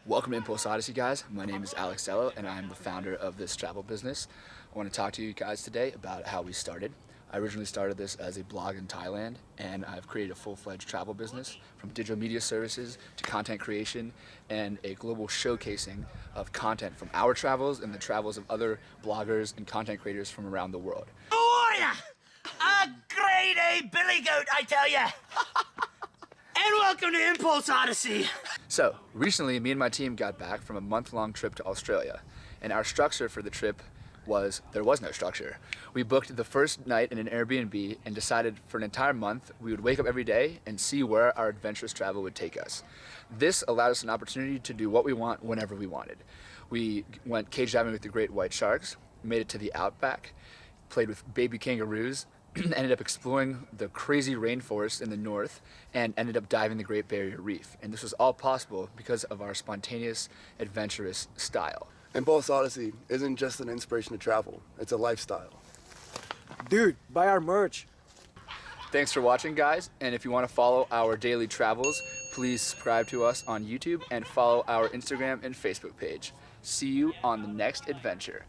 Welcome to Impulse Odyssey, guys. My name is Alex Zello, and I'm the founder of this travel business. I want to talk to you guys today about how we started. I originally started this as a blog in Thailand, and I've created a full-fledged travel business from digital media services to content creation and a global showcasing of content from our travels and the travels of other bloggers and content creators from around the world. How are ya? A grade A billy goat, I tell ya. And welcome to Impulse Odyssey. So, recently, me and my team got back from a month-long trip to Australia, and our structure for the trip was, there was no structure. We booked the first night in an Airbnb and decided for an entire month we would wake up every day and see where our adventurous travel would take us. This allowed us an opportunity to do what we want whenever we wanted. We went cage diving with the great white sharks, made it to the outback, played with baby kangaroos, ended up exploring the crazy rainforest in the north, and ended up diving the Great Barrier Reef. And this was all possible because of our spontaneous, adventurous style. Impulse Odyssey isn't just an inspiration to travel, it's a lifestyle. Dude, buy our merch. Thanks for watching, guys, and if you want to follow our daily travels, please subscribe to us on YouTube and follow our Instagram and Facebook page. See you on the next adventure.